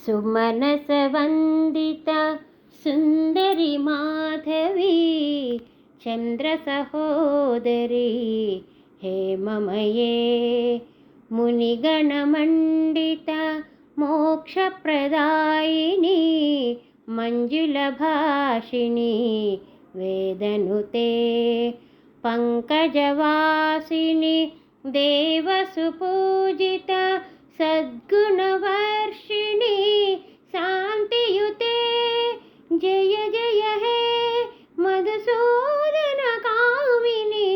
सुमनसवन्दिता सुन्दरि माधवी चन्द्रसहोदरी हेममये मुनिगणमण्डिता मोक्षप्रदायिनी मञ्जुलभाषिणी वेदनुते पङ्कजवासिनी देवसुपूजिता सद्गुणवर्षिणी शान्तियुते जय जय हे मधुसूदन कामिनी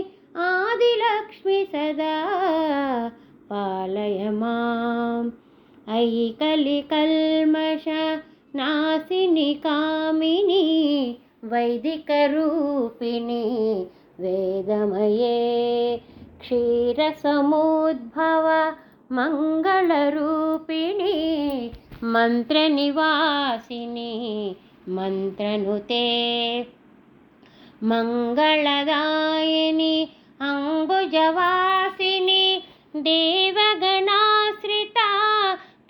आदिलक्ष्मी सदा पालय माम् अयि कलिकल्मष नासिनि कामिनी वैदिकरूपिणी वेदमये क्षीरसमुद्भव मङ्गलरूपिणी मन्त्रनिवासिनी मन्त्रनुते मङ्गलदायिनी अम्बुजवासिनी देवगणाश्रिता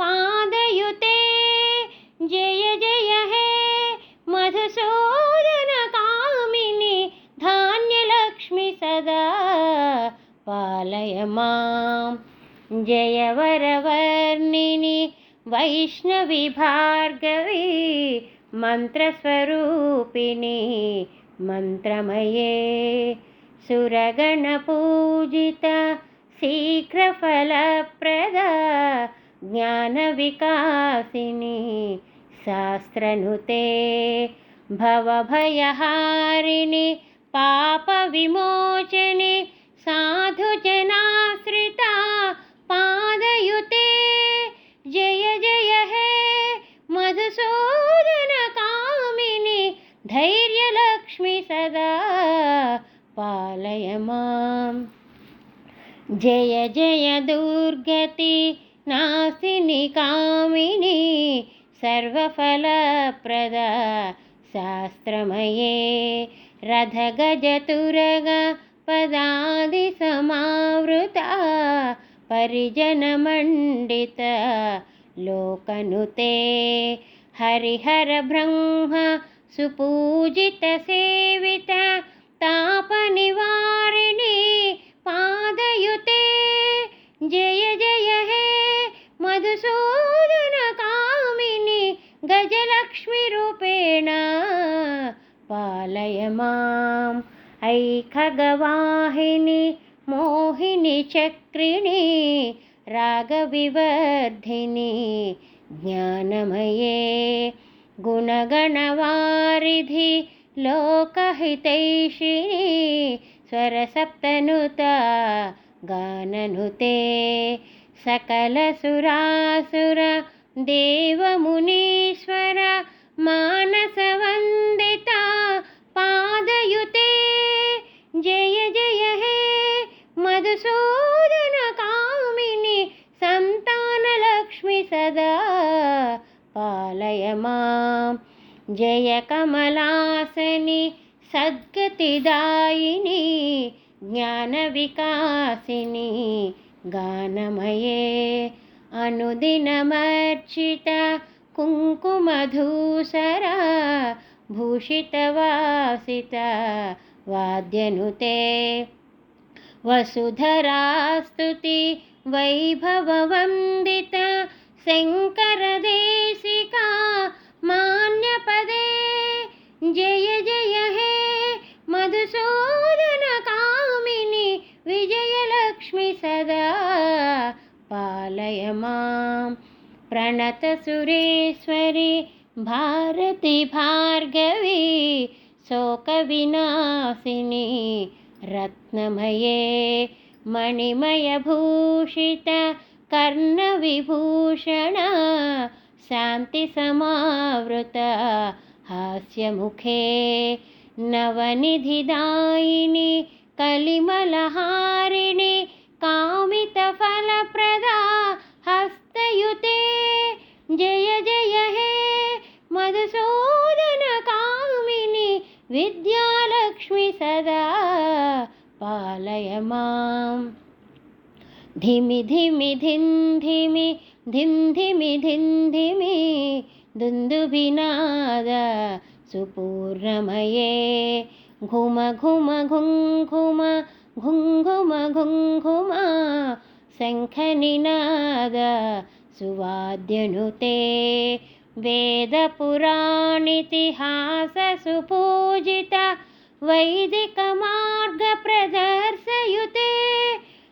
पादयुते जय जय हे मधुसूदन कामिनी धान्यलक्ष्मी सदा पालय माम् जय वरवर्णिनि वैष्णवी भार्गवी मन्त्रस्वरूपिणी मन्त्रमये सुरगणपूजिता शीघ्रफलप्रदा ज्ञानविकासिनी शास्त्रनुते भवभयहारिणि पापविमोचने साधुजनाश्रिता पादयुते जय जय हे मधुसूदन कामिनी धैर्यलक्ष्मी सदा पालय माम् जय जय दुर्गति नासिनि कामिनी सर्वफलप्रदा शास्त्रमये रथगजतुरग पदादिसमावृता परिजनमण्डिता लोकनुते हरिहरब्रह्म सुपूजितसेविता तापनिवारिणी पादयुते जय जय हे मधुसूदन कामिनी गजलक्ष्मीरूपेण पालय माम् अयि खगवाहिनी मोहिनी चक्रिणी रागविवर्धिनी ज्ञानमये गुणगणवारिधि लोकहितैषिणी स्वरसप्तनुता गाननुते सकलसुरासुर देवमुनीश्वर मानसवन्दिता पादयुते जय जय हे मधुसूदन कामिनी सन्तानलक्ष्मी सदा पालय माम् जय कमलासनि सद्गतिदायिनी ज्ञानविकासिनी गानमये अनुदिनमर्चिता कुङ्कुमधूसरा भूषितवासिता वाद्यनुते वसुधरास्तुति वैभववन्दिता शङ्करदेशिका मान्यपदे जय जय हे मधुसूदन कामिनी विजयलक्ष्मी सदा पालय माम् प्रणतसुरेश्वरी भारती भार्गवी शोकविनाशिनी रत्नमये मणिमयभूषित कर्णविभूषण शान्तिसमावृत हास्यमुखे नवनिधिदायिनी कलिमलहारिणी कामितफलप्रदा हस्तयुते जय जय हे मधुसूदन कामिनी विद्यालक्ष्मी सदा पालय माम् ధిమి ధిమి ధిన్ ధిమి ధిం ధిమి ధిన్ ధిమి దుందుభినాద సుపూర్ణమయే ఘుమ ఘుమ ఘుంఘుమ ఘుంఘుమ ఘుంఘుమ శంఖనినాద సువాద్యనుతే వేదపురాణితిహాస సుపూజిత వైదిక మార్గ ప్రదర్శయుతే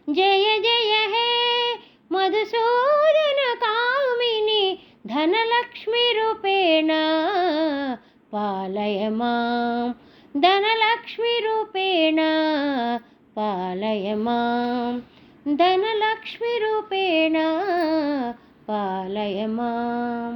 జయ జయ హే మధుసూదన కామిని ధనలక్ష్మి రూపేణ పాలయ మాం ధనలక్ష్మి రూపేణ పాలయ మాం ధనలక్ష్మి రూపేణ పాలయ మాం.